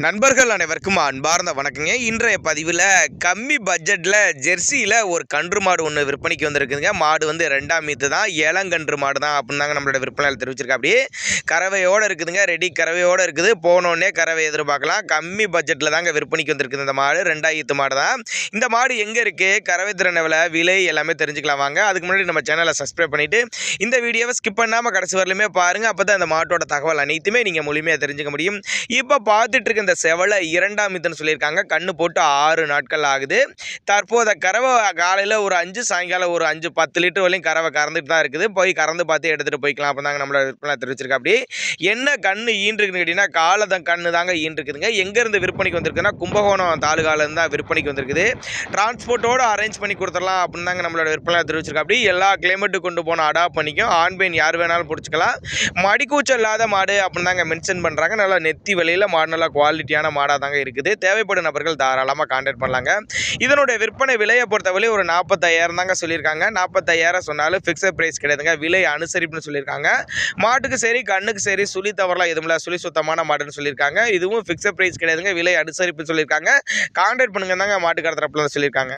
நண்பர்கள் அனைவருக்கும் அன்பார்ந்த வணக்கங்க. இன்றைய பதிவில் கம்மி பட்ஜெட்டில் ஜெர்சியில் ஒரு கன்று மாடு ஒன்று விற்பனைக்கு வந்திருக்குதுங்க. மாடு வந்து 2ஆம் ஈத்து தான், ஏலங்கன்று மாடு தான் அப்படின்னு தாங்க நம்மளோட விற்பனையாளர் தெரிவிச்சிருக்கா. அப்படியே கறவையோடு இருக்குதுங்க, ரெடி கறவையோடு இருக்குது. போனோடனே கறவை எதிர்பார்க்கலாம். கம்மி பட்ஜெட்டில் தாங்க விற்பனைக்கு வந்திருக்குது இந்த மாடு. 2ஆம் ஈத்து மாடு தான். இந்த மாடு எங்கே இருக்குது, கறவை திறன் விலை எல்லாமே தெரிஞ்சுக்கலாம் வாங்க. அதுக்கு முன்னாடி நம்ம சேனலை சப்ஸ்கிரைப் பண்ணிவிட்டு இந்த வீடியோவை ஸ்கிப் பண்ணாமல் கடைசி வரலுமே பாருங்கள். அப்போ தான் இந்த மாட்டோட தகவல் அனைத்துமே நீங்கள் முழுமையாக தெரிஞ்சுக்க முடியும். இப்போ பார்த்துட்டு இருக்க இந்த செவலை 2ஆம் ஈத்துன்னு சொல்லியிருக்காங்க. கண்ணு போட்டு 6 நாட்கள் ஆகுது. தற்போது கறவை காலையில் ஒரு 5, சாயங்காலம் ஒரு 5-10 லிட்டர் வரையும் கறவை கறந்துட்டு தான் இருக்குது. போய் கறந்து பார்த்து எடுத்துகிட்டு போய்க்கலாம் அப்போ தாங்க நம்மளோட விற்பனை தெரிவிச்சிருக்கா. அப்படி என்ன கண்ணு ஈன்றுக்குன்னு கேட்டிங்கன்னா காலதான் கண்ணு தாங்க ஈன்றுக்குதுங்க. எங்கேருந்து விற்பனைக்கு வந்திருக்குன்னா கும்பகோணம் தாலுகாலேருந்து தான் விற்பனைக்கு வந்திருக்குது. டிரான்ஸ்போர்ட்டோடு அரேஞ்ச் பண்ணி கொடுத்துடலாம் அப்படின்னு தாங்க நம்மளோட விற்பனை தெரிவிச்சிருக்கா. அப்படி எல்லா கிளைமேட்டுக்கு கொண்டு போன அடாப்ட் பண்ணிக்கும். ஆண் பெண் யார் வேணாலும் பிடிச்சிக்கலாம். மடிக்கூச்சல் இல்லாத மாடு அப்படின்னு தாங்க மென்ஷன் பண்ணுறாங்க. நல்லா நெத்தி விலையில் மாடு நல்லா குவாலிட்டியான மாடாக தாங்க இருக்குது. தேவைப்படும் நபர்கள் தாராளமாக கான்டாக்ட் பண்ணலாங்க. இதனுடைய விற்பனை விலையை பொறுத்தவரை ஒரு 45,000 தாங்க சொல்லியிருக்காங்க. 45,000 சொன்னாலும் ஃபிக்ஸட் ப்ரைஸ் கிடையாதுங்க. விலை அனுசரிப்புன்னு சொல்லியிருக்காங்க. மாட்டுக்கு சரி கண்ணுக்கு சரி சுழி தவறலாம் எதுவும் இல்லை, சுழி சுத்தமான மாடுன்னு சொல்லியிருக்காங்க. இதுவும் ஃபிக்ஸட் ப்ரைஸ் கிடையாதுங்க, விலை அனுசரிப்புன்னு சொல்லியிருக்காங்க. கான்டாக்ட் பண்ணுங்க தாங்க மாட்டுக்கார தரப்புல சொல்லியிருக்காங்க.